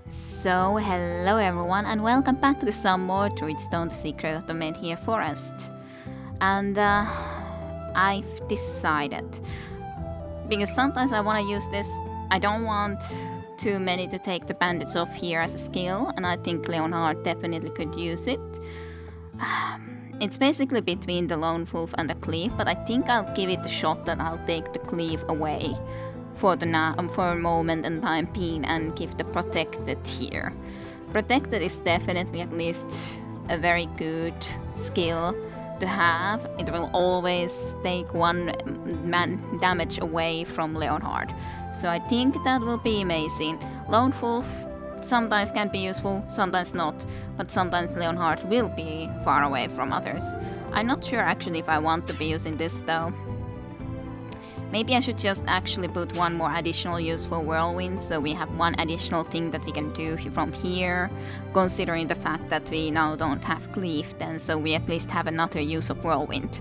So, hello everyone, and welcome back to some more Druidstone, the Secret of the Menhir Forest. And I've decided, because sometimes I want to use this, I don't want too many to take the bandits off here as a skill, and I think Leonhard definitely could use it. It's basically between the Lone Wolf and the Cleave, but I think I'll give it a shot that I'll take the Cleave away for a moment and time being and give the Protected here. Protected is definitely at least a very good skill to have. It will always take one man damage away from Leonhard. So I think that will be amazing. Lone Wolf sometimes can be useful, sometimes not, but sometimes Leonhard will be far away from others. I'm not sure actually if I want to be using this though. Maybe I should just actually put one more additional use for Whirlwind, so we have one additional thing that we can do from here, considering the fact that we now don't have Cleave then, so we at least have another use of Whirlwind.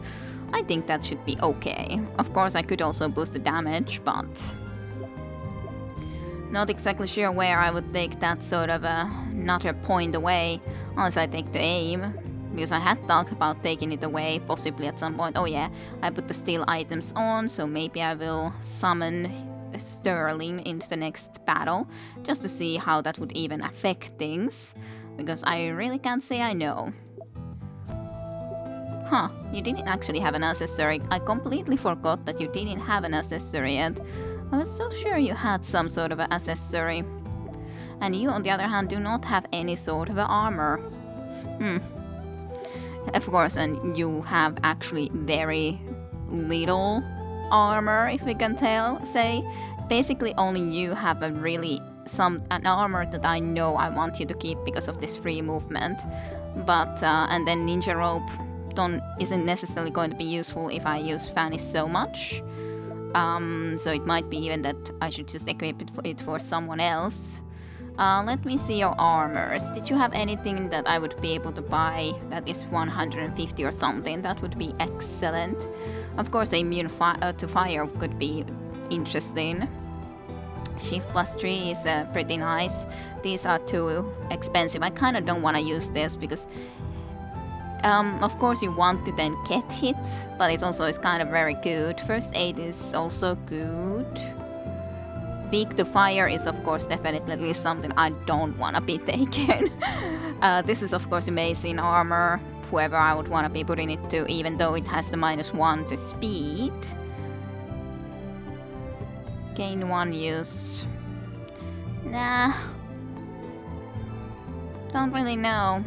I think that should be okay. Of course I could also boost the damage, but not exactly sure where I would take that sort of another point away, unless I take the aim. Because I had talked about taking it away, possibly at some point. Oh yeah, I put the steel items on, so maybe I will summon Sterling into the next battle, just to see how that would even affect things. Because I really can't say I know. Huh, you didn't actually have an accessory. I completely forgot that you didn't have an accessory yet. I was so sure you had some sort of an accessory. And you, on the other hand, do not have any sort of armor. Of course, and you have actually very little armor, if we can say. Basically, only you have an armor that I know I want you to keep because of this free movement. But and then Ninja Rope isn't necessarily going to be useful if I use Fanny so much. So it might be even that I should just equip it for someone else. Let me see your armors. Did you have anything that I would be able to buy that is 150 or something? That would be excellent. Of course, the immune to fire could be interesting. Shift +3 is pretty nice. These are too expensive. I kind of don't want to use this because of course you want to then get hit, but it also is kind of very good. First aid is also good. Weak to fire is of course definitely something I don't want to be taken. This is of course amazing armor, whoever I would want to be putting it to, even though it has the -1 to speed. Gain 1 use. Nah. Don't really know.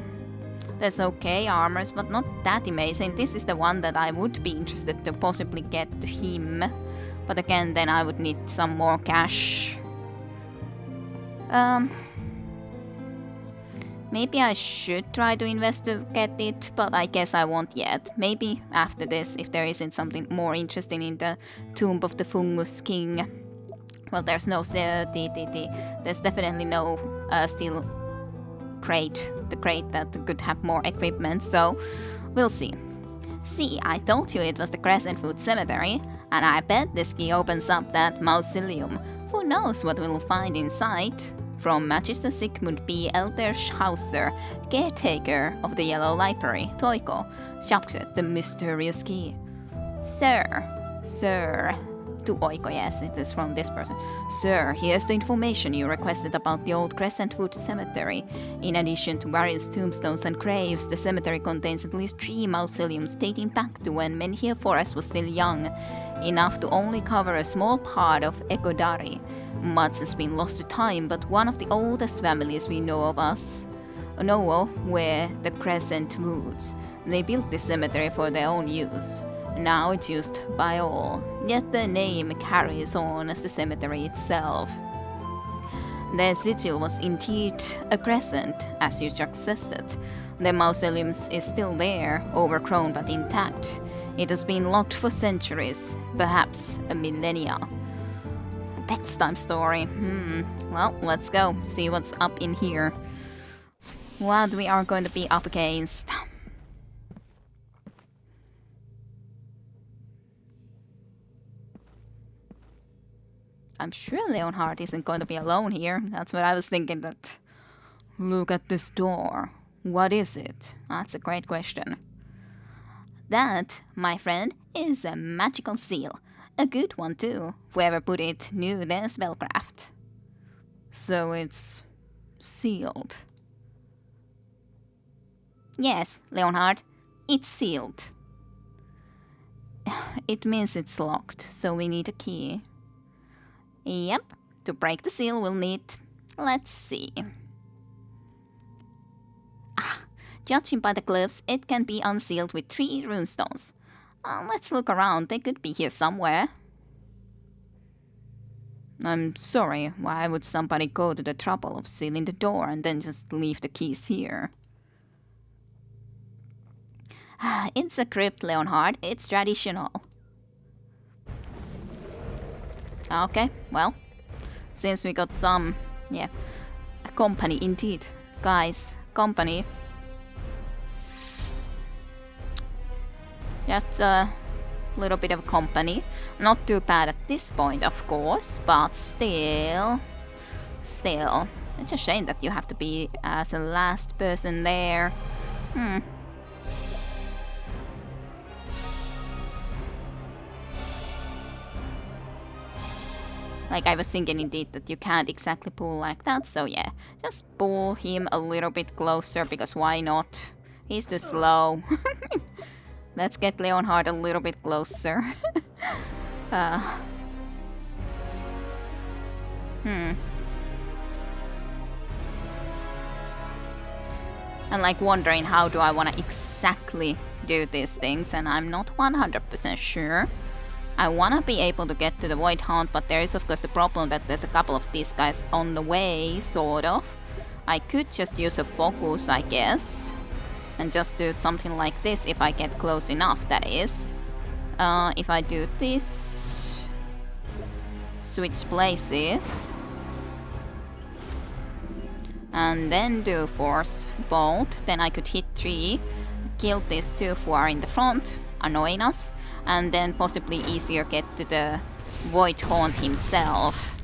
There's okay armors, but not that amazing. This is the one that I would be interested to possibly get to him. But again, then I would need some more cash. Maybe I should try to invest to get it, but I guess I won't yet. Maybe after this, if there isn't something more interesting in the Tomb of the Fungus King. Well, there's no there's definitely no steel crate, the crate that could have more equipment, so we'll see. See, I told you it was the Crescentwood Cemetery, and I bet this key opens up that mausoleum. Who knows what we'll find inside? From Magister Sigmund B. Eldershauser, caretaker of the Yellow Library, Toiko, shouted the mysterious key. Sir, to Oiko, yes, it is from this person. Sir, here's the information you requested about the old Crescentwood Cemetery. In addition to various tombstones and graves, the cemetery contains at least 3 mausoleums dating back to when Menhir Forest was still young, enough to only cover a small part of Egodari. Much has been lost to time, but one of the oldest families we know of were the Crescentwoods. They built this cemetery for their own use. Now it's used by all, yet the name carries on as the cemetery itself. Their sigil was indeed a crescent, as you suggested. The mausoleum is still there, overgrown but intact. It has been locked for centuries, perhaps a millennia. Bedtime story. Well, let's go, see what's up in here. What we are going to be up against. I'm sure Leonhard isn't going to be alone here. That's what I was thinking, that Look at this door. What is it? That's a great question. That, my friend, is a magical seal. A good one too. Whoever put it knew their spellcraft. So it's sealed. Yes, Leonhard, it's sealed. It means it's locked, so we need a key. Yep, to break the seal we'll need... let's see. Judging by the glyphs, it can be unsealed with 3 runestones. Let's look around, they could be here somewhere. I'm sorry, why would somebody go to the trouble of sealing the door and then just leave the keys here? It's a crypt, Leonhard. It's traditional. Okay, well, seems we got some, yeah, company indeed. Guys, company. Just a little bit of company. Not too bad at this point, of course, but still. It's a shame that you have to be as the last person there. Like, I was thinking indeed that you can't exactly pull like that, so yeah. Just pull him a little bit closer, because why not? He's too slow. Let's get Leonhard a little bit closer. I'm like wondering how do I want to exactly do these things, and I'm not 100% sure. I want to be able to get to the Void Haunt, but there is of course the problem that there's a couple of these guys on the way, sort of. I could just use a focus, I guess. And just do something like this if I get close enough, that is. If I do this... switch places. And then do Force Bolt, then I could hit 3, kill these 2 who are in the front, annoying us, and then possibly easier get to the Void Haunt himself.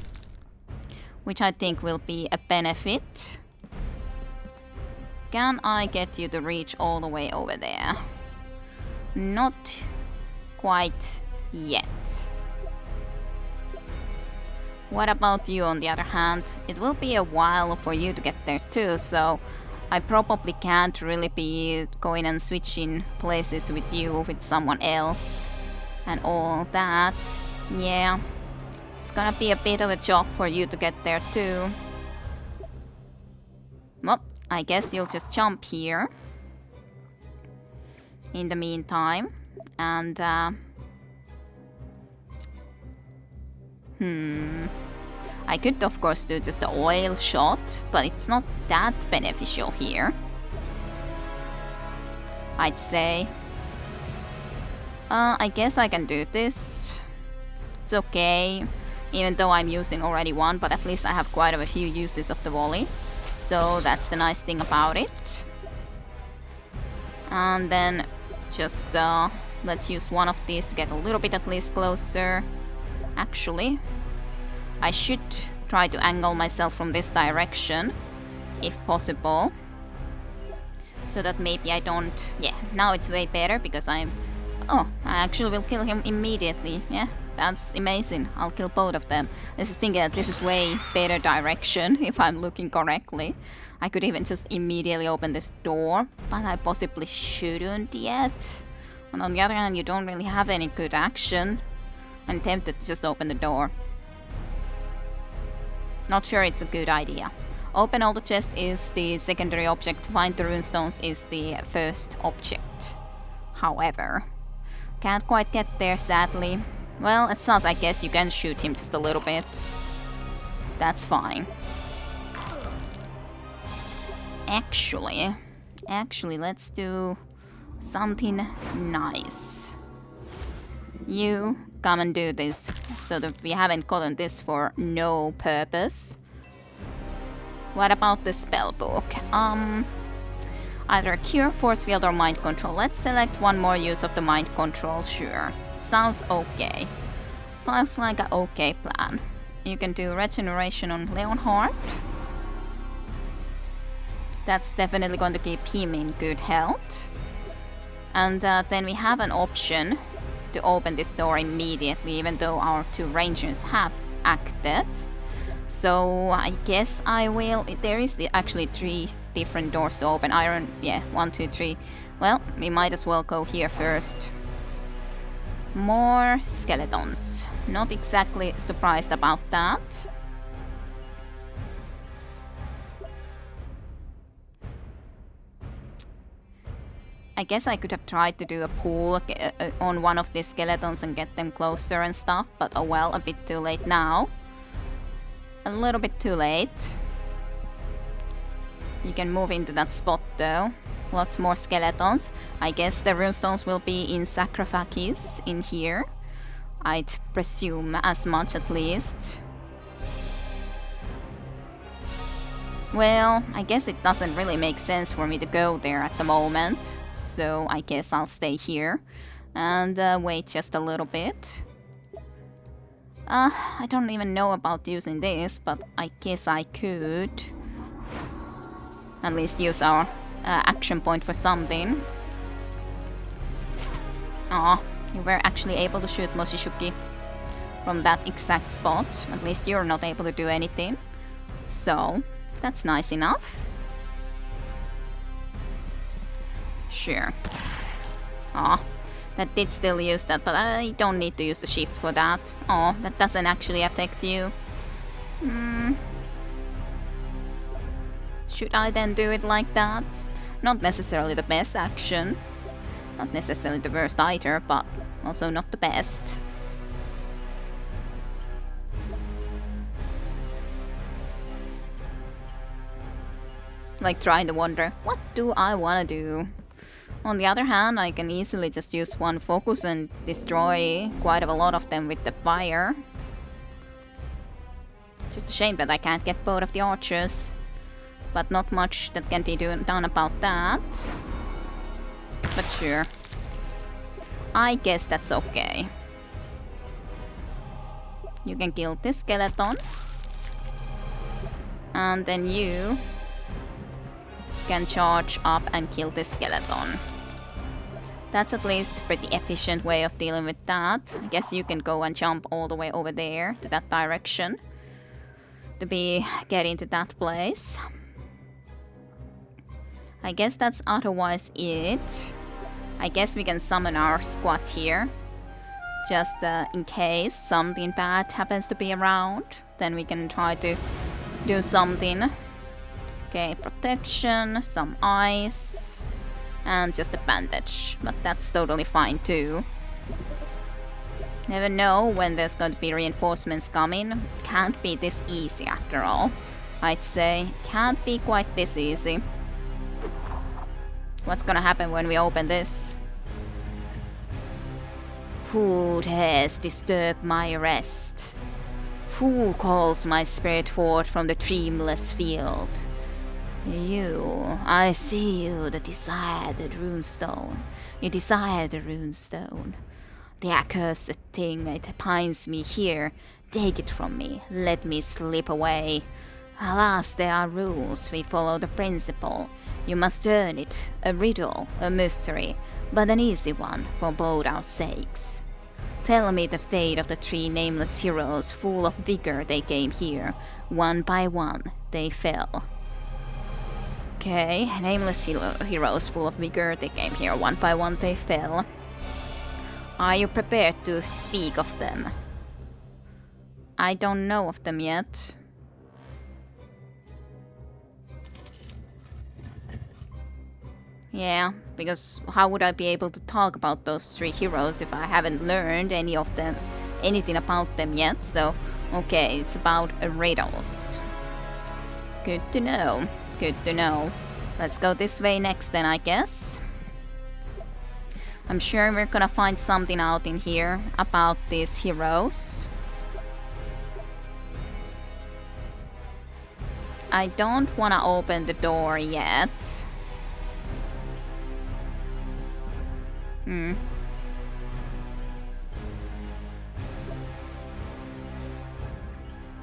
Which I think will be a benefit. Can I get you to reach all the way over there? Not quite yet. What about you on the other hand? It will be a while for you to get there too, so I probably can't really be going and switching places with you with someone else and all that. Yeah, it's gonna be a bit of a job for you to get there too. Well, I guess you'll just jump here in the meantime, and I could of course do just the oil shot, but it's not that beneficial here, I'd say. I guess I can do this. It's okay, even though I'm using already one, but at least I have quite a few uses of the volley. So that's the nice thing about it. And then just let's use one of these to get a little bit at least closer. Actually, I should try to angle myself from this direction, if possible. So that maybe I don't... yeah, now it's way better because I'm... oh, I actually will kill him immediately. Yeah, that's amazing. I'll kill both of them. I was thinking that this is way better direction, if I'm looking correctly. I could even just immediately open this door, but I possibly shouldn't yet. And on the other hand, you don't really have any good action. I'm tempted to just open the door. Not sure it's a good idea. Open all the chests is the secondary object, find the runestones is the first object. However, can't quite get there sadly. Well, it sounds I guess you can shoot him just a little bit. That's fine. Actually, let's do something nice. You come and do this, so that we haven't gotten this for no purpose. What about the spell book? Either cure, force field, or mind control. Let's select one more use of the mind control, sure. Sounds okay. Sounds like an okay plan. You can do regeneration on Leonhard. That's definitely going to keep him in good health. And then we have an option to open this door immediately, even though our 2 rangers have acted. So I guess I will. There is actually 3 different doors to open. Iron, yeah, 1, 2, 3. Well, we might as well go here first. More skeletons. Not exactly surprised about that. I guess I could have tried to do a pull on one of these skeletons and get them closer and stuff, but oh well, a bit too late now. A little bit too late. You can move into that spot though. Lots more skeletons. I guess the runestones will be in sarcophagus in here. I'd presume as much at least. Well, I guess it doesn't really make sense for me to go there at the moment. So I guess I'll stay here and wait just a little bit. I don't even know about using this, but I guess I could at least use our action point for something. Aw, you were actually able to shoot Moshishuki from that exact spot. At least you're not able to do anything. So, that's nice enough. Sure. Aw, that did still use that, but I don't need to use the shift for that. Aw, that doesn't actually affect you. Should I then do it like that? Not necessarily the best action. Not necessarily the worst either, but also not the best. Like trying to wonder, what do I want to do? On the other hand, I can easily just use one focus and destroy quite a lot of them with the fire. Just a shame that I can't get both of the archers. But not much that can be done about that. But sure. I guess that's okay. You can kill this skeleton. And then you can charge up and kill this skeleton. That's at least a pretty efficient way of dealing with that. I guess you can go and jump all the way over there to that direction to get into that place. I guess that's otherwise it. I guess we can summon our squad here. Just in case something bad happens to be around. Then we can try to do something. Okay, protection, some ice, and just a bandage. But that's totally fine too. Never know when there's going to be reinforcements coming. Can't be this easy after all. I'd say can't be quite this easy. What's gonna happen when we open this? Who has disturbed my rest? Who calls my spirit forth from the dreamless field? You, I see you, the desired runestone. You desire the runestone. The accursed thing, it binds me here. Take it from me, let me slip away. Alas, there are rules, we follow the principle. You must earn it, a riddle, a mystery, but an easy one for both our sakes. Tell me the fate of the 3 nameless heroes, full of vigor they came here. One by one, they fell. Okay, nameless heroes full of vigor, they came here. One by one, they fell. Are you prepared to speak of them? I don't know of them yet. Yeah, because how would I be able to talk about those 3 heroes if I haven't learned anything about them yet? So, okay, it's about riddles. Good to know. Good to know. Let's go this way next then, I guess. I'm sure we're gonna find something out in here about these heroes. I don't wanna open the door yet.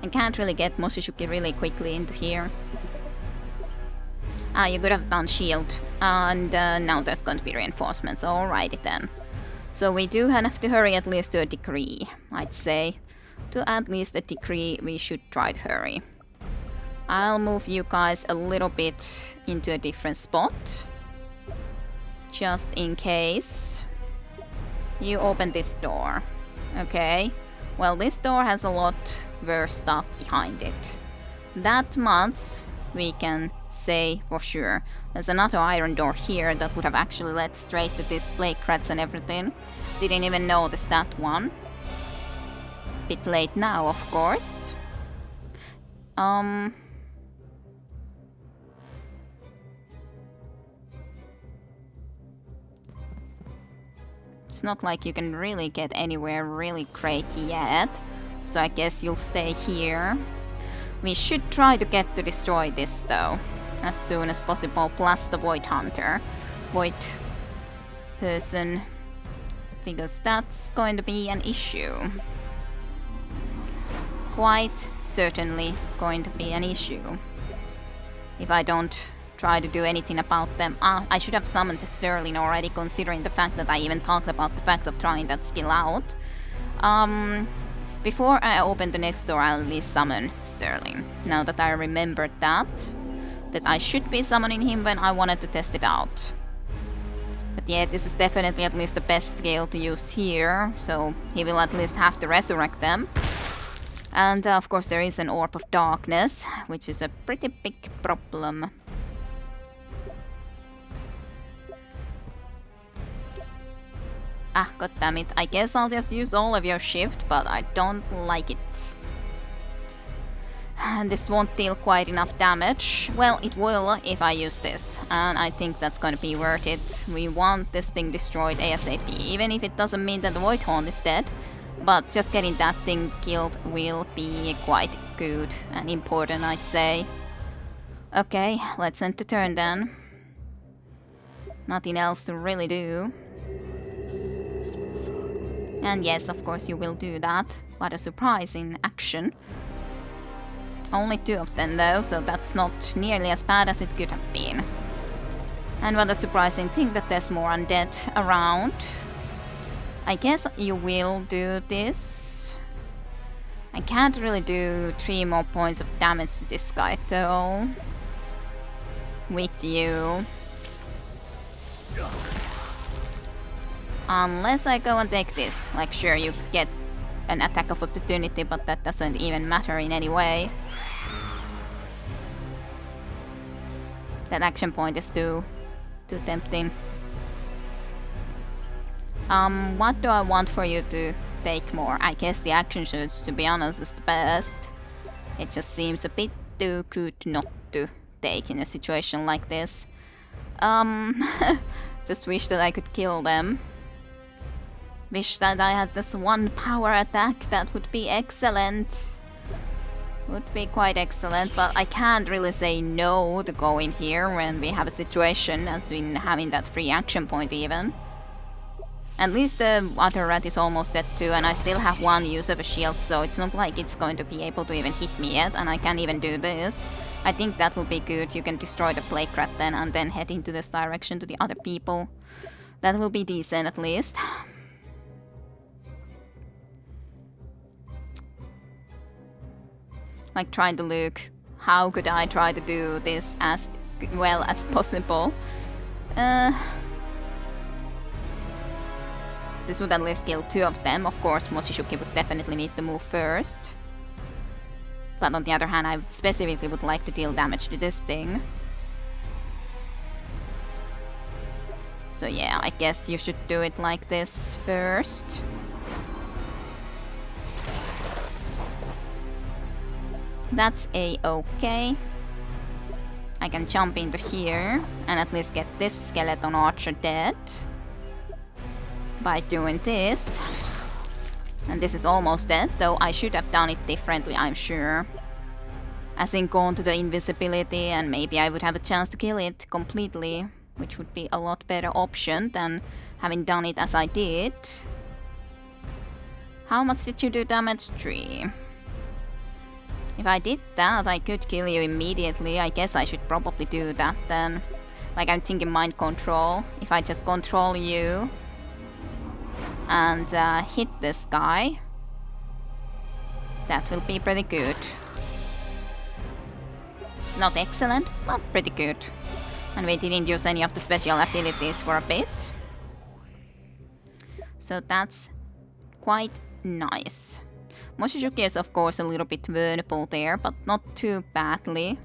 I can't really get Moshishuki really quickly into here. Ah, you could have done shield. And now there's going to be reinforcements. Alrighty then. So we do have to hurry at least to a degree, I'd say. To at least a degree, we should try to hurry. I'll move you guys a little bit into a different spot. Just in case. You open this door. Okay. Well, this door has a lot worse stuff behind it. That much we can say for sure. There's another iron door here that would have actually led straight to this plague rats and everything. Didn't even notice that one. Bit late now, of course. It's not like you can really get anywhere really great yet. So I guess you'll stay here. We should try to get to destroy this though. As soon as possible, plus the Void Hunter. Void person. Because that's going to be an issue. Quite certainly going to be an issue. If I don't try to do anything about them. I should have summoned Sterling already, considering the fact that I even talked about the fact of trying that skill out. Before I open the next door, I'll at least summon Sterling. Now that I remembered that I should be summoning him when I wanted to test it out. But yeah, this is definitely at least the best skill to use here, so he will at least have to resurrect them. And of course there is an Orb of Darkness, which is a pretty big problem. Ah, goddammit, I guess I'll just use all of your shift, but I don't like it. And this won't deal quite enough damage. Well, it will if I use this, and I think that's gonna be worth it. We want this thing destroyed ASAP, even if it doesn't mean that the Void Horn is dead. But just getting that thing killed will be quite good and important, I'd say. Okay, let's end the turn then. Nothing else to really do. And yes, of course you will do that. What a surprising action. Only 2 of them though, so that's not nearly as bad as it could have been. And what a surprising thing that there's more undead around. I guess you will do this. I can't really do 3 more points of damage to this guy though. With you. Unless I go and take this. Like, sure, you get an attack of opportunity, but that doesn't even matter in any way. That action point is too tempting. What do I want for you to take more? I guess the action surge, to be honest, is the best. It just seems a bit too good not to take in a situation like this. Just wish that I could kill them. Wish that I had this one power attack, that would be excellent. Would be quite excellent, but I can't really say no to go in here when we have a situation as in having that free action point even. At least the other rat is almost dead too, and I still have 1 use of a shield, so it's not like it's going to be able to even hit me yet, and I can't even do this. I think that will be good. You can destroy the plague rat then, and then head into this direction to the other people. That will be decent at least. Like, trying to look, how could I try to do this as well as possible? This would at least kill 2 of them. Of course, Moshishuki would definitely need to move first. But on the other hand, I specifically would like to deal damage to this thing. So yeah, I guess you should do it like this first. That's a-okay. I can jump into here and at least get this skeleton archer dead by doing this. And this is almost dead, though I should have done it differently, I'm sure. As in gone to the invisibility, and maybe I would have a chance to kill it completely, which would be a lot better option than having done it as I did. How much did you do damage? 3. If I did that, I could kill you immediately. I guess I should probably do that then. Like, I'm thinking mind control. If I just control you and hit this guy, that will be pretty good. Not excellent, but pretty good. And we didn't use any of the special abilities for a bit. So that's quite nice. Mochizuki is of course a little bit vulnerable there, but not too badly.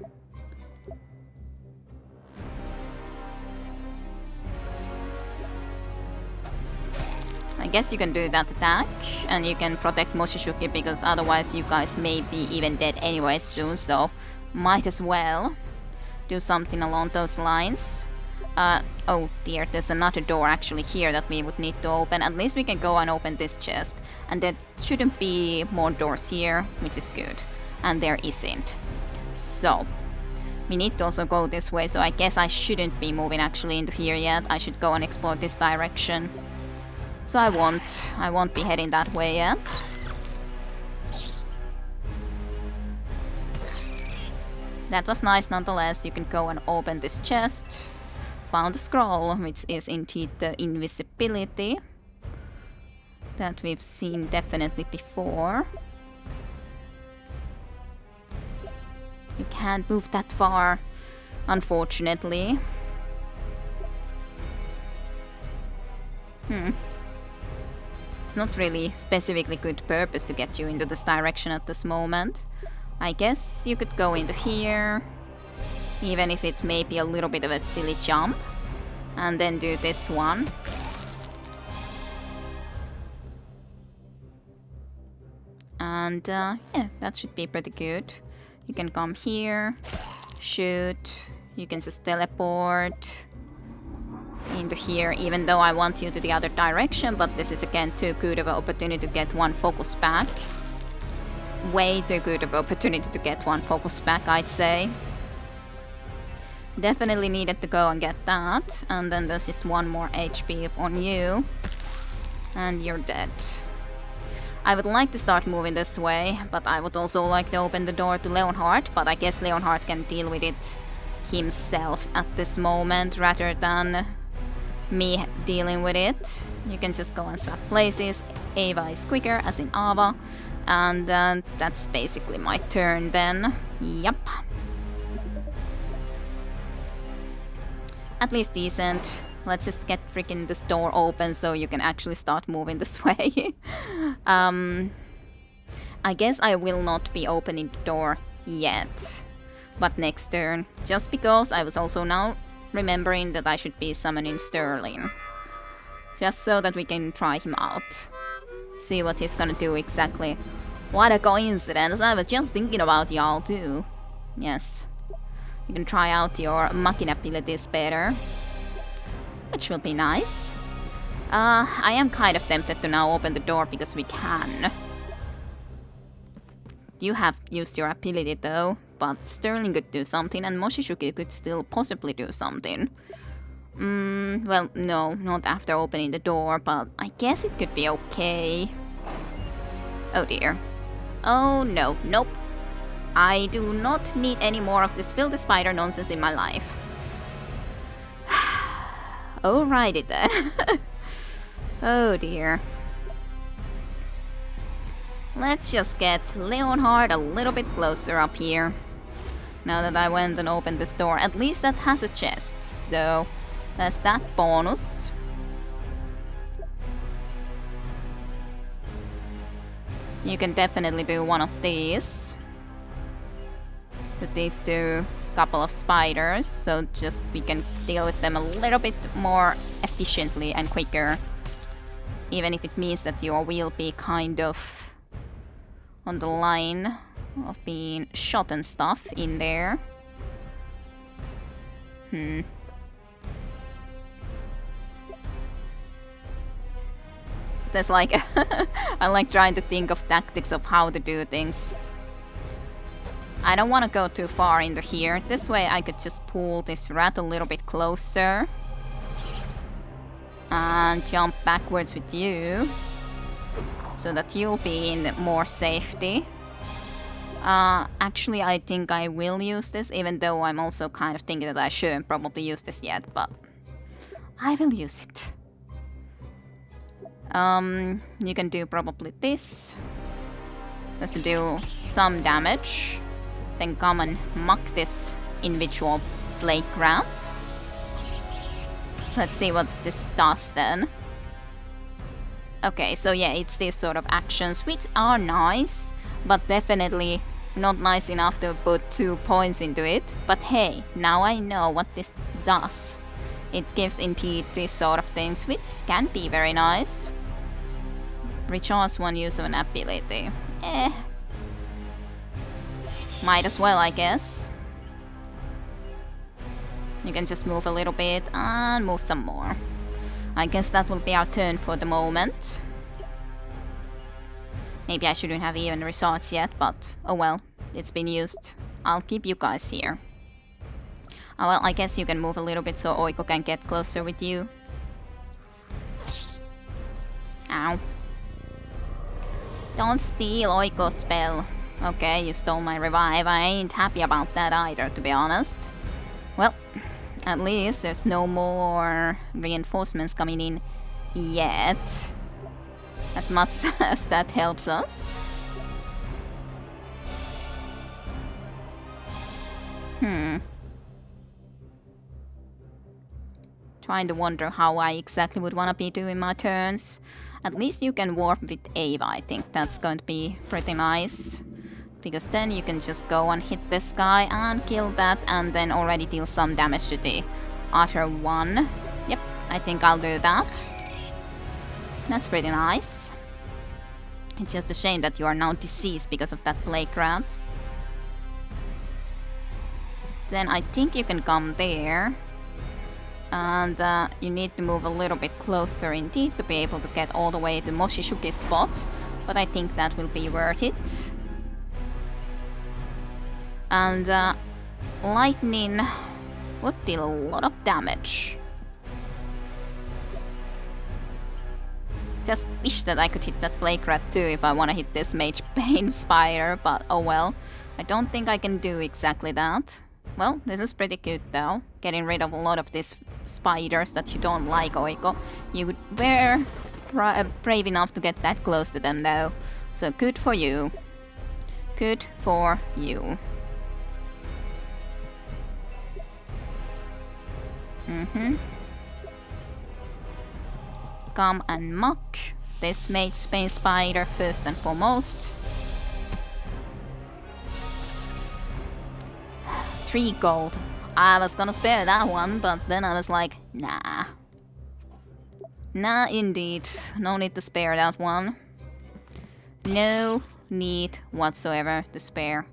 I guess you can do that attack, and you can protect Mochizuki because otherwise you guys may be even dead anyway soon, so might as well do something along those lines. Oh dear, there's another door actually here that we would need to open. At least we can go and open this chest. And there shouldn't be more doors here, which is good. And there isn't. So, we need to also go this way, so I guess I shouldn't be moving actually into here yet. I should go and explore this direction. So I won't be heading that way yet. That was nice nonetheless. You can go and open this chest. Found a scroll, which is indeed the invisibility that we've seen definitely before. You can't move that far, unfortunately. It's not really specifically good purpose to get you into this direction at this moment. I guess you could go into here, even if it may be a little bit of a silly jump, and then do this one. And yeah, that should be pretty good. You can come here, shoot, you can just teleport into here, even though I want you to the other direction, but this is again too good of an opportunity to get one focus back. Way too good of an opportunity to get one focus back, I'd say. Definitely needed to go and get that. And then there's just one more HP on you. And you're dead. I would like to start moving this way, but I would also like to open the door to Leonhard, but I guess Leonhard can deal with it himself at this moment rather than me dealing with it. You can just go and swap places. Ava is quicker, as in Ava. And that's basically my turn then. Yep. At least decent. Let's just get freaking this door open so you can actually start moving this way. I guess I will not be opening the door yet. But next turn. Just because I was also now remembering that I should be summoning Sterling. Just so that we can try him out. See what he's gonna do exactly. What a coincidence, I was just thinking about y'all too. Yes. You can try out your Machina abilities better. Which will be nice. I am kind of tempted to now open the door because we can. You have used your ability though, but Sterling could do something and Mochizuki could still possibly do something. Well, no, not after opening the door, but I guess it could be okay. Oh dear. Oh no, nope. I do not need any more of this filthy spider nonsense in my life. Alrighty then. Oh dear. Let's just get Leonhard a little bit closer up here. Now that I went and opened this door, at least that has a chest, so that's that bonus. You can definitely do one of these. With these two couple of spiders, so just we can deal with them a little bit more efficiently and quicker. Even if it means that you will be kind of on the line of being shot and stuff in there. There's like I like trying to think of tactics of how to do things. I don't want to go too far into here. This way I could just pull this rat a little bit closer. And jump backwards with you. So that you'll be in more safety. Actually, I think I will use this, even though I'm also kind of thinking that I shouldn't probably use this yet, but I will use it. You can do probably this, just to do some damage. Then come and muck this individual playground. Let's see what this does then. Okay, so yeah, it's these sort of actions, which are nice, but definitely not nice enough to put 2 points into it. But hey, now I know what this does. It gives indeed these sort of things, which can be very nice. Recharge one use of an ability. Might as well, I guess. You can just move a little bit and move some more. I guess that will be our turn for the moment. Maybe I shouldn't have even resorts yet, but oh well, it's been used. I'll keep you guys here. Oh well, I guess you can move a little bit so Oiko can get closer with you. Ow. Don't steal Oiko's spell. Okay, you stole my revive. I ain't happy about that either, to be honest. Well, at least there's no more reinforcements coming in yet. As much as that helps us. Trying to wonder how I exactly would want to be doing my turns. At least you can warp with Ava, I think that's going to be pretty nice. Because then you can just go and hit this guy and kill that and then already deal some damage to the other one. Yep, I think I'll do that. That's pretty nice. It's just a shame that you are now deceased because of that playground. Then I think you can come there. And you need to move a little bit closer indeed to be able to get all the way to Moshishuki's spot. But I think that will be worth it. And lightning would deal a lot of damage. Just wish that I could hit that Plague Rat too if I want to hit this Mage Bane Spider, but oh well. I don't think I can do exactly that. Well, this is pretty good though. Getting rid of a lot of these spiders that you don't like, Oiko. You were brave enough to get that close to them though. So good for you. Good for you. Come and mock this Mage Bane Spider first and foremost. 3 gold. I was gonna spare that one, but then I was like, nah. Nah, indeed. No need to spare that one. No need whatsoever to spare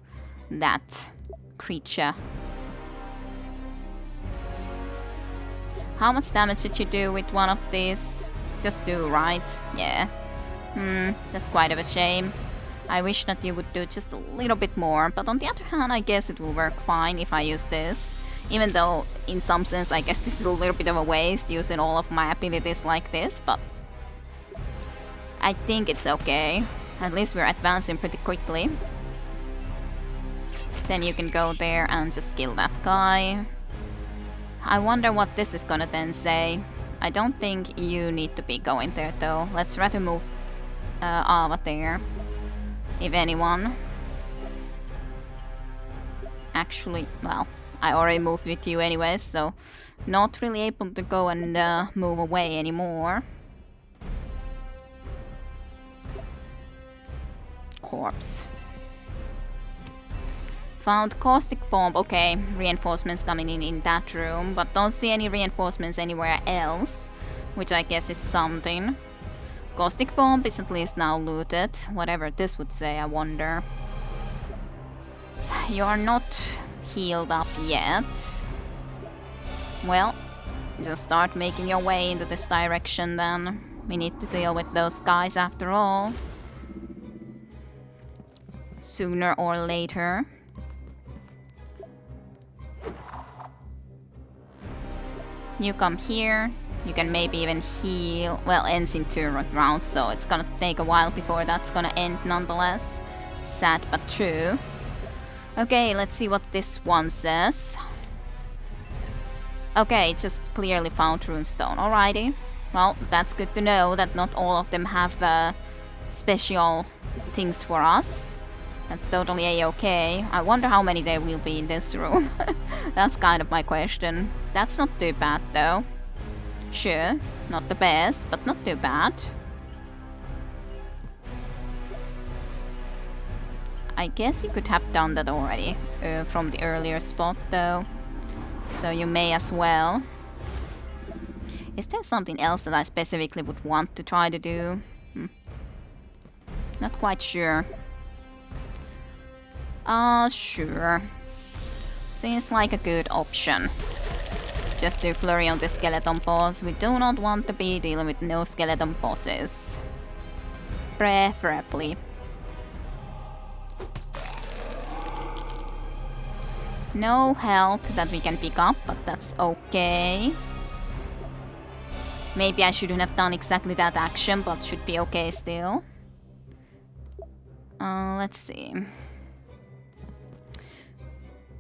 that creature. How much damage did you do with one of these? Just 2, right? Yeah. That's quite of a shame. I wish that you would do just a little bit more, but on the other hand, I guess it will work fine if I use this. Even though, in some sense, I guess this is a little bit of a waste, using all of my abilities like this, but I think it's okay. At least we're advancing pretty quickly. Then you can go there and just kill that guy. I wonder what this is gonna then say. I don't think you need to be going there though. Let's rather move Ava there. If anyone. Actually, well, I already moved with you anyway, so not really able to go and move away anymore. Corpse. Found caustic bomb. Okay, reinforcements coming in that room, but don't see any reinforcements anywhere else, which I guess is something. Caustic bomb is at least now looted. Whatever this would say, I wonder. You are not healed up yet. Well, just start making your way into this direction then. We need to deal with those guys after all. Sooner or later. You come here. You can maybe even heal. Well, ends in 2 rounds, so it's gonna take a while before that's gonna end nonetheless. Sad but true. Okay, let's see what this one says. Okay, it just clearly found Druidstone. Alrighty. Well, that's good to know that not all of them have special things for us. That's totally a-okay. I wonder how many there will be in this room. That's kind of my question. That's not too bad though. Sure, not the best, but not too bad. I guess you could have done that already from the earlier spot though. So you may as well. Is there something else that I specifically would want to try to do? Not quite sure. Sure. Seems like a good option. Just do flurry on the skeleton boss. We do not want to be dealing with no skeleton bosses. Preferably. No health that we can pick up, but that's okay. Maybe I shouldn't have done exactly that action, but should be okay still. Let's see.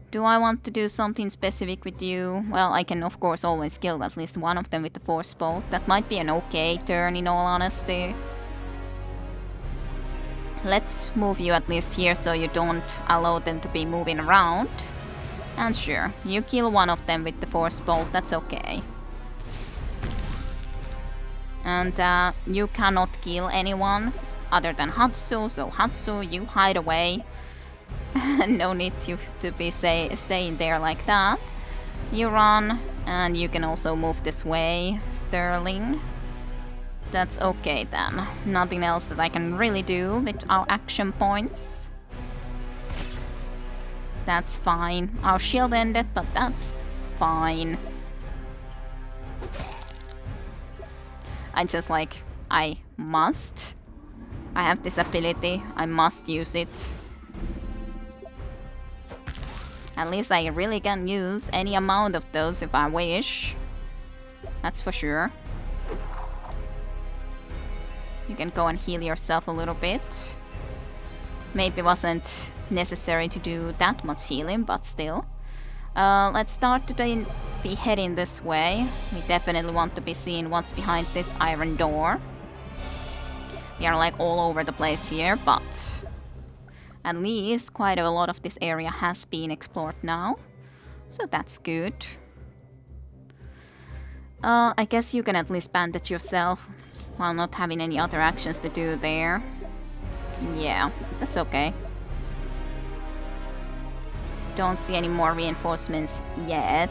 Do I want to do something specific with you? Well, I can of course always kill at least one of them with the force bolt. That might be an okay turn in all honesty. Let's move you at least here so you don't allow them to be moving around. And sure, you kill one of them with the force bolt, that's okay. And you cannot kill anyone other than Hatsu, so Hatsu, you hide away. No need to be staying there like that. You run, and you can also move this way, Sterling. That's okay then. Nothing else that I can really do with our action points. That's fine. Our shield ended, but that's fine. I just like, I must. I have this ability, I must use it. At least I really can use any amount of those if I wish. That's for sure. You can go and heal yourself a little bit. Maybe wasn't necessary to do that much healing, but still. Let's start to be heading this way. We definitely want to be seeing what's behind this iron door. We are like all over the place here, but at least quite a lot of this area has been explored now. So that's good. I guess you can at least bandage yourself while not having any other actions to do there. Yeah, that's okay. Don't see any more reinforcements yet.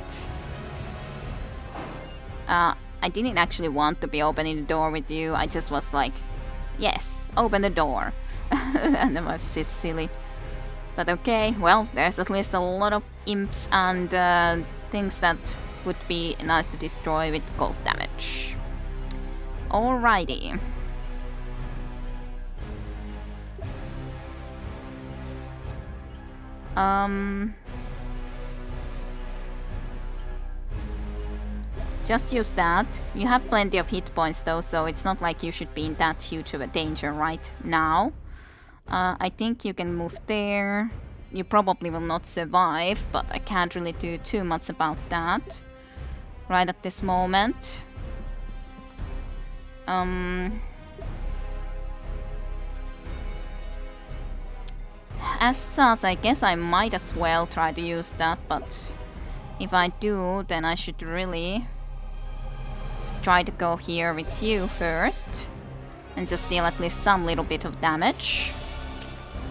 I didn't actually want to be opening the door with you. I just was like, yes, open the door. And that was silly. But okay, well, there's at least a lot of imps and things that would be nice to destroy with cold damage. Alrighty. Just use that. You have plenty of hit points though, so it's not like you should be in that huge of a danger right now. I think you can move there. You probably will not survive, but I can't really do too much about that right at this moment. As such, I guess I might as well try to use that, but if I do, then I should really just try to go here with you first and just deal at least some little bit of damage.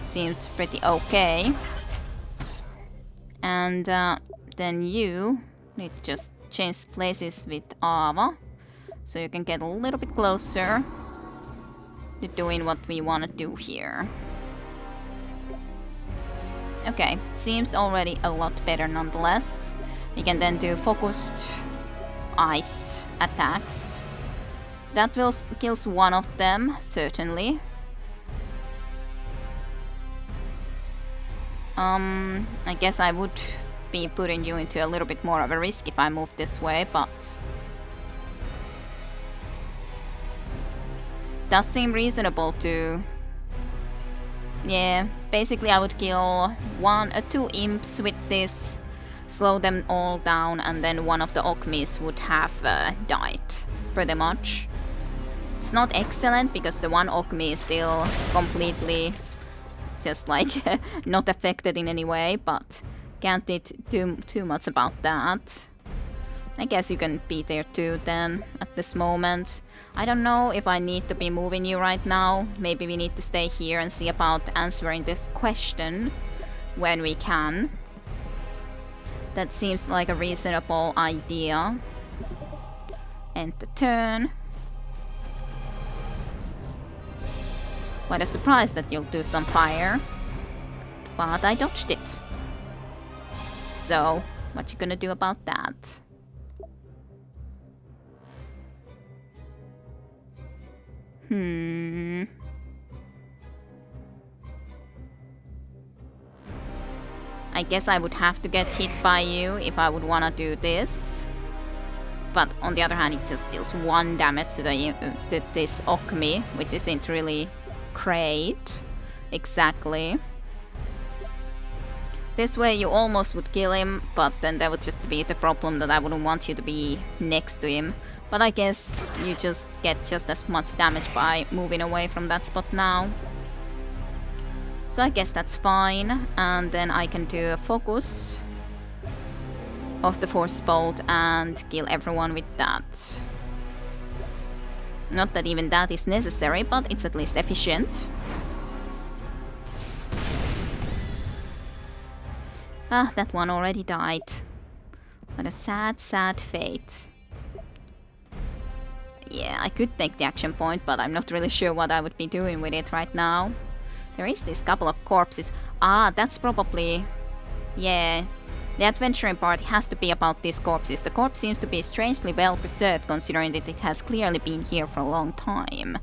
Seems pretty okay. And then you need to just change places with Ava, so you can get a little bit closer to doing what we want to do here. Okay, seems already a lot better nonetheless. We can then do focused ice attacks. That will kills one of them, certainly. I guess I would be putting you into a little bit more of a risk if I move this way, but does seem reasonable to Yeah, basically I would kill two imps with this, slow them all down, and then one of the Okmis would have died, pretty much. It's not excellent because the one Okmi is still completely just like not affected in any way, but can't do too much about that. I guess you can be there too then, at this moment. I don't know if I need to be moving you right now. Maybe we need to stay here and see about answering this question when we can. That seems like a reasonable idea. End the turn. Quite a surprise that you'll do some fire. But I dodged it. So, what you gonna do about that? I guess I would have to get hit by you if I would wanna do this. But on the other hand, it just deals 1 damage to this Okmi, which isn't really great. Exactly. This way you almost would kill him, but then that would just be the problem that I wouldn't want you to be next to him. But I guess you just get just as much damage by moving away from that spot now. So I guess that's fine, and then I can do a focus of the Force Bolt and kill everyone with that. Not that even that is necessary, but it's at least efficient. Ah, that one already died. What a sad, sad fate. Yeah, I could take the action point, but I'm not really sure what I would be doing with it right now. There is this couple of corpses. Ah, that's probably... Yeah, the adventuring part has to be about these corpses. The corpse seems to be strangely well preserved, considering that it has clearly been here for a long time.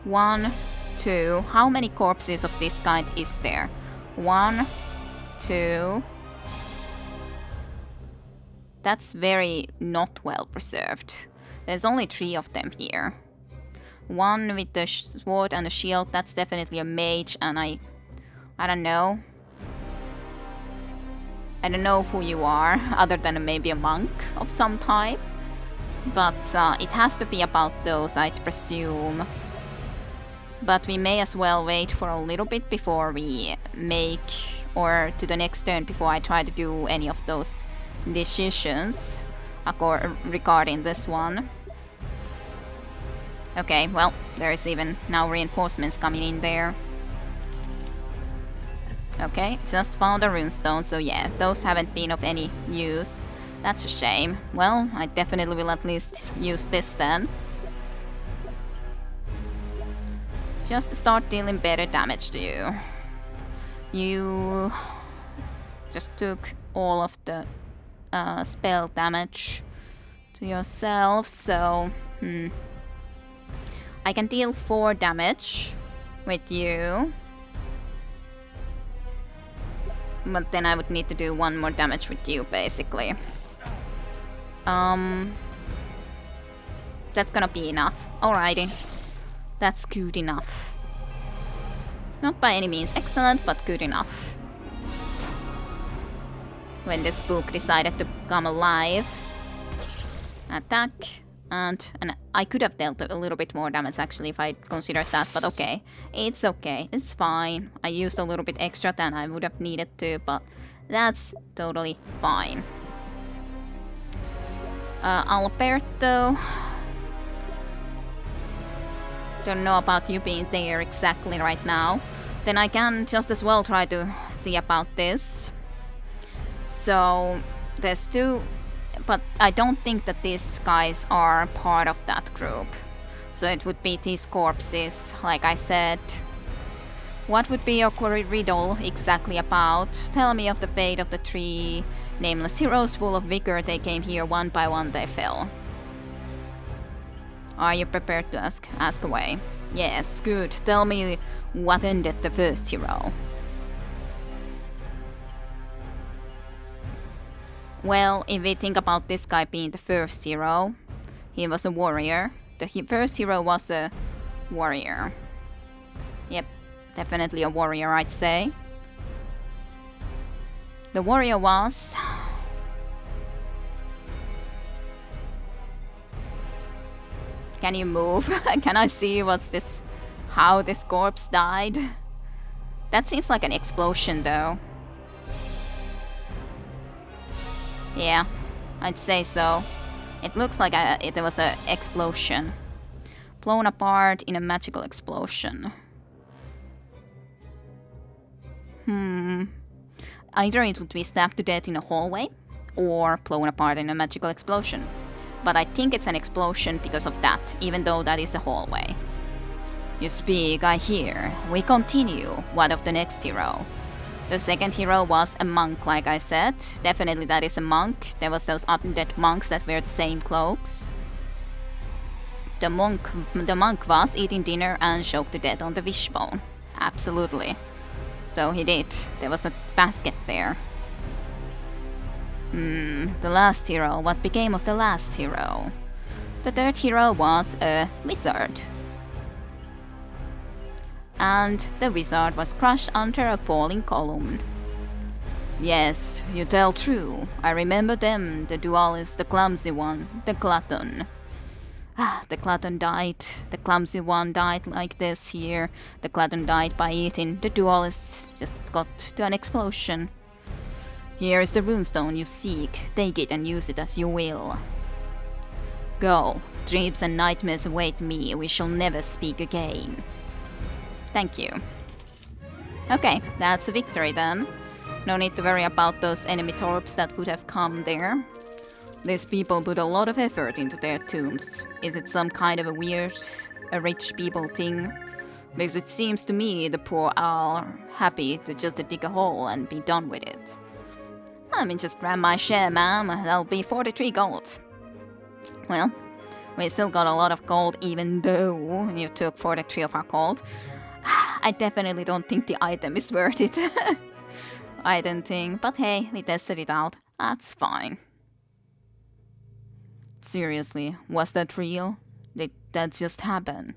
1, 2... How many corpses of this kind is there? 1, 2... That's very not well preserved. There's only 3 of them here. 1 with the sword and the shield, that's definitely a mage, and I don't know. I don't know who you are, other than maybe a monk of some type. But it has to be about those, I'd presume. But we may as well wait for a little bit before we make, or to the next turn before I try to do any of those decisions regarding this one. Okay, well, there is even now reinforcements coming in there. Okay, just found a runestone, so yeah, those haven't been of any use. That's a shame. Well, I definitely will at least use this then. Just to start dealing better damage to you. You just took all of the spell damage to yourself, so I can deal 4 damage with you. But then I would need to do 1 more damage with you, basically. That's gonna be enough. Alrighty. That's good enough. Not by any means excellent, but good enough. When the spook decided to come alive. Attack. And I could have dealt a little bit more damage actually if I considered that, but okay. It's okay, it's fine. I used a little bit extra than I would have needed to, but that's totally fine. Alberto. Don't know about you being there exactly right now. Then I can just as well try to see about this. So, there's 2... But I don't think that these guys are part of that group. So it would be these corpses, like I said. What would be your riddle exactly about? Tell me of the fate of the 3 nameless heroes full of vigor. They came here one by one, they fell. Are you prepared to ask away? Yes, good. Tell me what ended the first hero. Well, if we think about this guy being the first hero, he was a warrior. The first hero was a warrior. Yep, definitely a warrior, I'd say. The warrior was... Can you move? Can I see what's this? How this corpse died? That seems like an explosion though. Yeah, I'd say so. It looks like it was an explosion. Blown apart in a magical explosion. Either it would be stabbed to death in a hallway, or blown apart in a magical explosion. But I think it's an explosion because of that, even though that is a hallway. You speak, I hear. We continue. What of the next hero? The second hero was a monk, like I said. Definitely that is a monk. There was those undead monks that wear the same cloaks. The monk was eating dinner and choked to death on the wishbone. Absolutely. So he did. There was a basket there. The last hero. What became of the last hero? The third hero was a wizard. And the wizard was crushed under a falling column. Yes, you tell true. I remember them, the duelist, the clumsy one, the glutton. The glutton died. The clumsy one died like this here. The glutton died by eating. The duelist just got to an explosion. Here is the runestone you seek. Take it and use it as you will. Go. Dreams and nightmares await me. We shall never speak again. Thank you. Okay, that's a victory then. No need to worry about those enemy torps that would have come there. These people put a lot of effort into their tombs. Is it some kind of a weird, rich people thing? Because it seems to me the poor are happy to just dig a hole and be done with it. I mean, just grab my share, ma'am. That'll be 43 gold. Well, we still got a lot of gold even though you took 43 of our gold. I definitely don't think the item is worth it. I don't think, but hey, we tested it out. That's fine. Seriously, was that real? Did that just happen?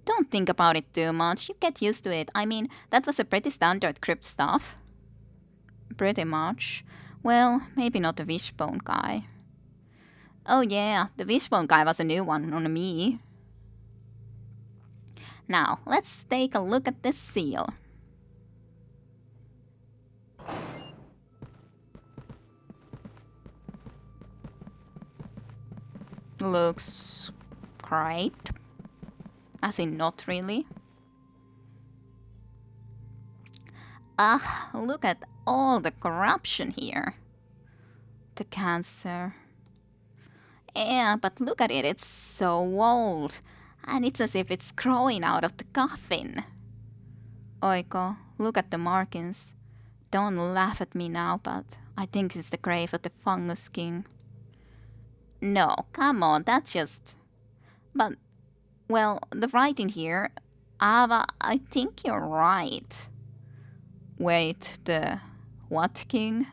Don't think about it too much, you get used to it. I mean, that was a pretty standard crypt stuff. Pretty much. Well, maybe not the wishbone guy. Oh yeah, the wishbone guy was a new one on me. Now, let's take a look at this seal. Looks great. As in, not really. Look at all the corruption here. The cancer. Yeah, but look at it, it's so old. And it's as if it's growing out of the coffin. Oiko, look at the markings. Don't laugh at me now, but I think it's the grave of the fungus king. No, come on, that's just... But, well, the writing here... Ava, I think you're right. Wait, the... what king?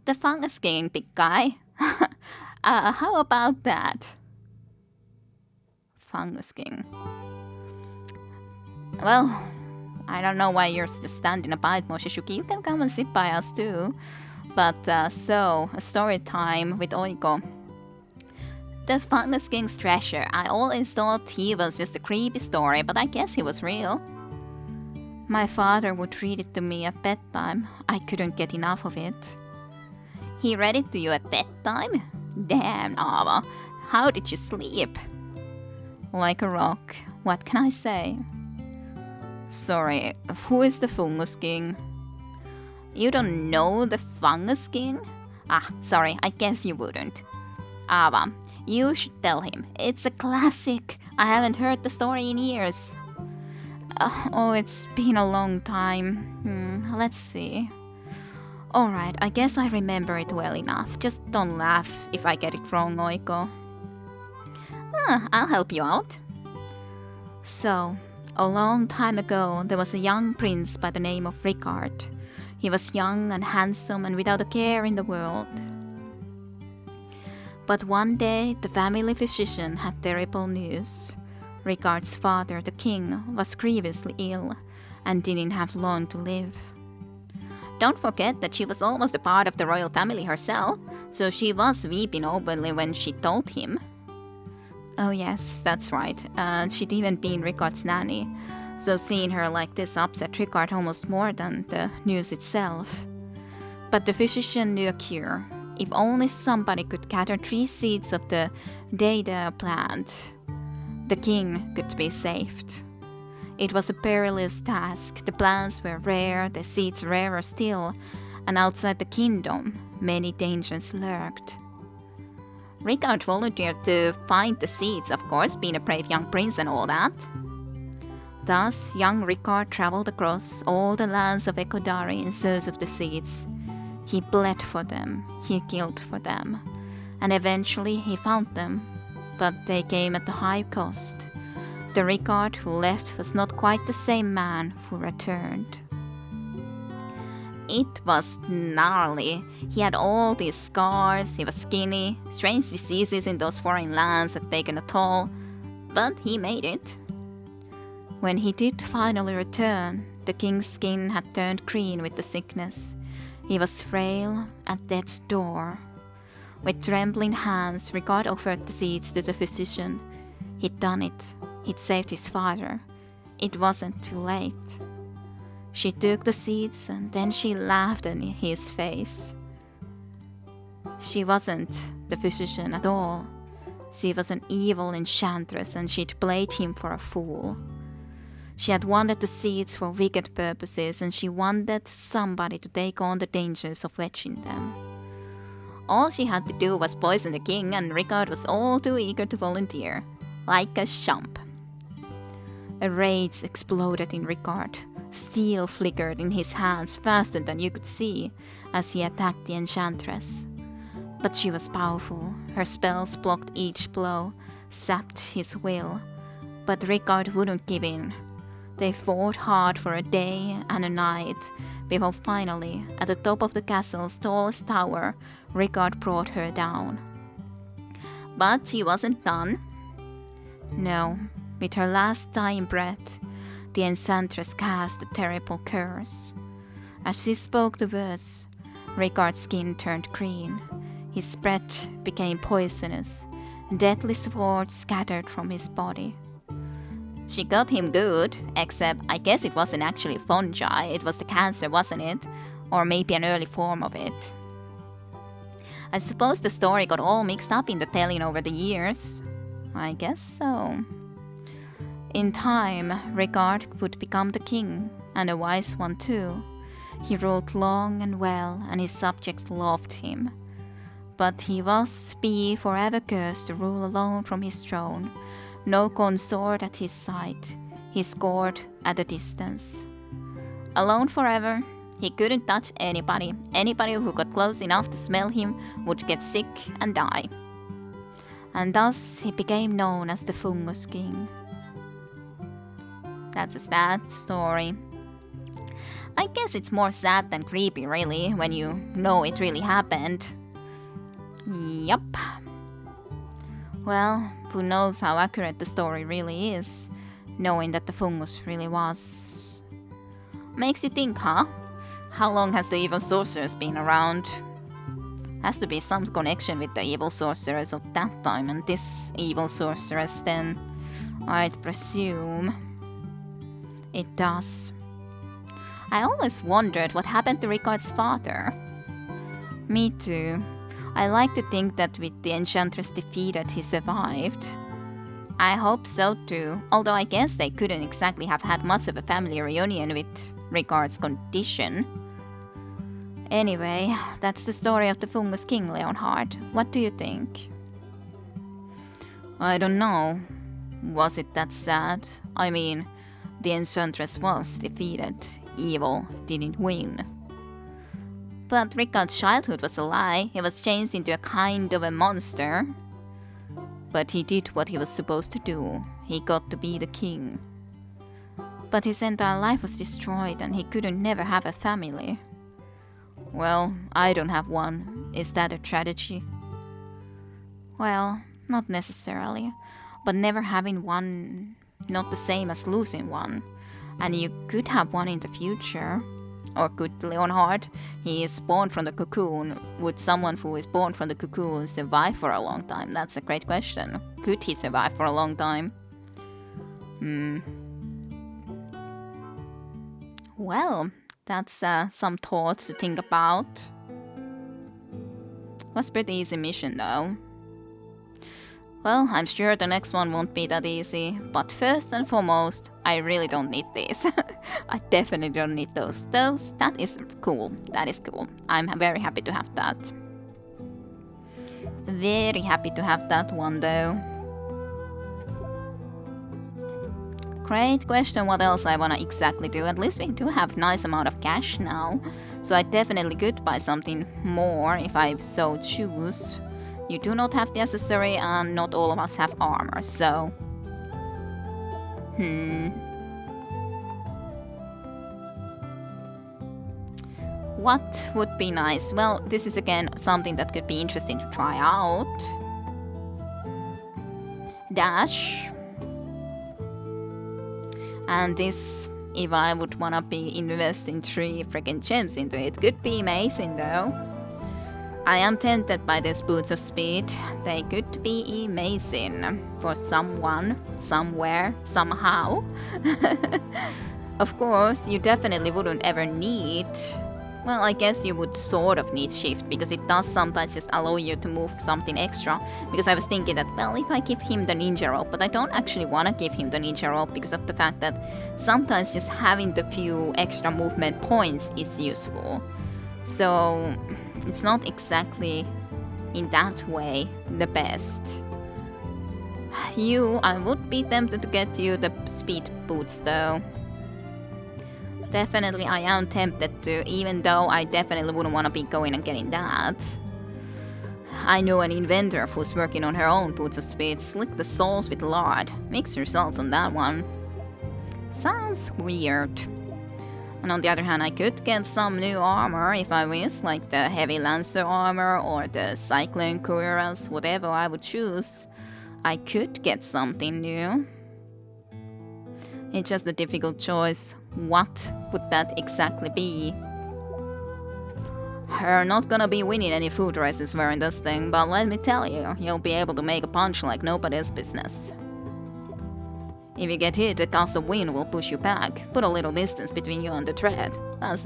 The fungus king, big guy. How about that? Fungus king. Well, I don't know why you're just standing about, Moshishuki. You can come and sit by us too. But, so, a story time with Oiko. The Fungus King's treasure. I always thought he was just a creepy story, but I guess he was real. My father would read it to me at bedtime. I couldn't get enough of it. He read it to you at bedtime? Damn, Ava. How did you sleep? Like a rock. What can I say? Sorry, who is the Fungus King? You don't know the Fungus King? Sorry, I guess you wouldn't. Ava, you should tell him. It's a classic. I haven't heard the story in years. Oh, it's been a long time. Let's see. Alright, I guess I remember it well enough. Just don't laugh if I get it wrong, Oiko. I'll help you out. So, a long time ago, there was a young prince by the name of Ricard. He was young and handsome and without a care in the world. But one day, the family physician had terrible news. Ricard's father, the king, was grievously ill and didn't have long to live. Don't forget that she was almost a part of the royal family herself, so she was weeping openly when she told him. Oh yes, that's right, she'd even been Ricard's nanny, so seeing her like this upset Ricard almost more than the news itself. But the physician knew a cure. If only somebody could gather 3 seeds of the data plant, the king could be saved. It was a perilous task. The plants were rare, the seeds rarer still, and outside the kingdom, many dangers lurked. Ricard volunteered to find the seeds, of course, being a brave young prince and all that. Thus, young Ricard traveled across all the lands of Ekodari in search of the seeds. He bled for them, he killed for them, and eventually he found them, but they came at a high cost. The Ricard who left was not quite the same man who returned. It was gnarly. He had all these scars, he was skinny, strange diseases in those foreign lands had taken a toll, but he made it. When he did finally return, the king's skin had turned green with the sickness. He was frail, at death's door. With trembling hands, Ricard offered the seeds to the physician. He'd done it. He'd saved his father. It wasn't too late. She took the seeds and then she laughed in his face. She wasn't the physician at all. She was an evil enchantress and she'd played him for a fool. She had wanted the seeds for wicked purposes and she wanted somebody to take on the dangers of fetching them. All she had to do was poison the king and Ricard was all too eager to volunteer, like a chump. A rage exploded in Ricard. Steel flickered in his hands faster than you could see as he attacked the enchantress. But she was powerful. Her spells blocked each blow, sapped his will. But Ricard wouldn't give in. They fought hard for a day and a night, before finally, at the top of the castle's tallest tower, Ricard brought her down. But she wasn't done. No, with her last dying breath, the enchantress cast a terrible curse. As she spoke the words, Ricard's skin turned green. His breath became poisonous. Deadly swords scattered from his body. She got him good, except I guess it wasn't actually fungi, it was the cancer, wasn't it? Or maybe an early form of it. I suppose the story got all mixed up in the telling over the years. I guess so. In time, Ricard would become the king, and a wise one too. He ruled long and well, and his subjects loved him. But he was be forever cursed to rule alone from his throne. No consort at his side, he scored at a distance. Alone forever, he couldn't touch anybody. Anybody who got close enough to smell him would get sick and die. And thus he became known as the Fungus King. That's a sad story. I guess it's more sad than creepy, really, when you know it really happened. Yup. Well, who knows how accurate the story really is, knowing that the fungus really was. Makes you think, huh? How long has the evil sorceress been around? Has to be some connection with the evil sorceress of that time and this evil sorceress then, I'd presume. It does. I always wondered what happened to Ricard's father. Me too. I like to think that with the enchantress defeated, he survived. I hope so too, although I guess they couldn't exactly have had much of a family reunion with Ricard's condition. Anyway, that's the story of the Fungus King, Leonhard. What do you think? I don't know. Was it that sad? I mean, the enchantress was defeated. Evil didn't win. But Ricard's childhood was a lie. He was changed into a kind of a monster. But he did what he was supposed to do. He got to be the king. But his entire life was destroyed and he couldn't never have a family. Well, I don't have one. Is that a tragedy? Well, not necessarily. But never having one not the same as losing one. And you could have one in the future. Or could Leonhard, he is born from the cocoon, would someone who is born from the cocoon survive for a long time? That's a great question. Could he survive for a long time? Well, that's some thoughts to think about. Was pretty easy mission though. Well, I'm sure the next one won't be that easy, but first and foremost, I really don't need these. I definitely don't need those. That is cool. That is cool. I'm very happy to have that. Very happy to have that one though. Great question, what else I wanna exactly do. At least we do have nice amount of cash now, so I definitely could buy something more if I so choose. You do not have the accessory and not all of us have armor, so... What would be nice? Well, this is again something that could be interesting to try out. Dash. And this, if I would wanna be investing 3 freaking gems into it, could be amazing though. I am tempted by these boots of speed. They could be amazing for someone, somewhere, somehow. Of course, you definitely wouldn't ever need... Well, I guess you would sort of need shift, because it does sometimes just allow you to move something extra. Because I was thinking that, well, if I give him the ninja rope, but I don't actually want to give him the ninja rope because of the fact that sometimes just having the few extra movement points is useful. So... it's not exactly, in that way, the best. I would be tempted to get you the speed boots though. Definitely I am tempted to, even though I definitely wouldn't want to be going and getting that. I know an inventor who's working on her own boots of speed. Slick the soles with lard. Mixed results on that one. Sounds weird. And on the other hand, I could get some new armor if I wish, like the heavy lancer armor or the cyclone cuirass, whatever I would choose. I could get something new. It's just a difficult choice. What would that exactly be? You're not gonna be winning any food races wearing this thing, but let me tell you, you'll be able to make a punch like nobody's business. If you get hit, the gust of wind will push you back. Put a little distance between you and the thread. That's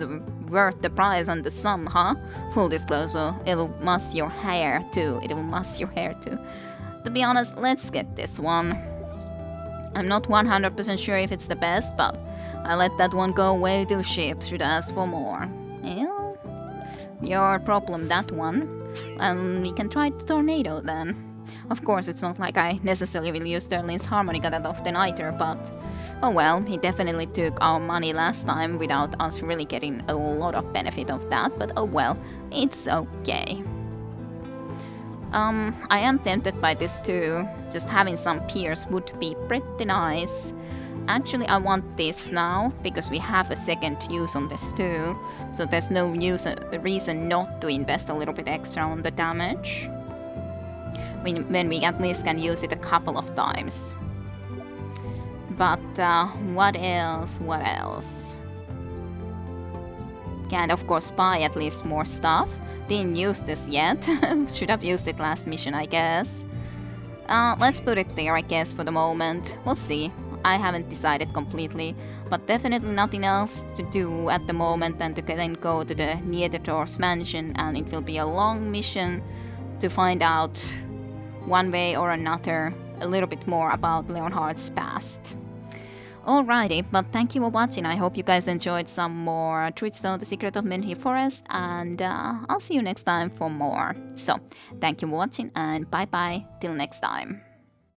worth the price and the sum, huh? Full disclosure, it'll muss your hair too. To be honest, let's get this one. I'm not 100% sure if it's the best, but I let that one go way too cheap. Should ask for more. Well, your problem, that one. And we can try the tornado then. Of course, it's not like I necessarily will use Sterling's harmonica that often either, but... oh well, he definitely took our money last time without us really getting a lot of benefit of that, but oh well, it's okay. I am tempted by this too. Just having some pierce would be pretty nice. Actually, I want this now, because we have a second use on this too, so there's no reason not to invest a little bit extra on the damage. When we at least can use it a couple of times. But what else? Can of course buy at least more stuff. Didn't use this yet. Should have used it last mission, I guess. Let's put it there, I guess, for the moment. We'll see. I haven't decided completely, but definitely nothing else to do at the moment than to then go to the Niedertor's mansion, and it will be a long mission to find out one way or another a little bit more about Leonhard's past. Alrighty, but thank you for watching. I hope you guys enjoyed some more Druidstone, The Secret of Menhir Forest, and I'll see you next time for more. So, thank you for watching, and bye bye till next time.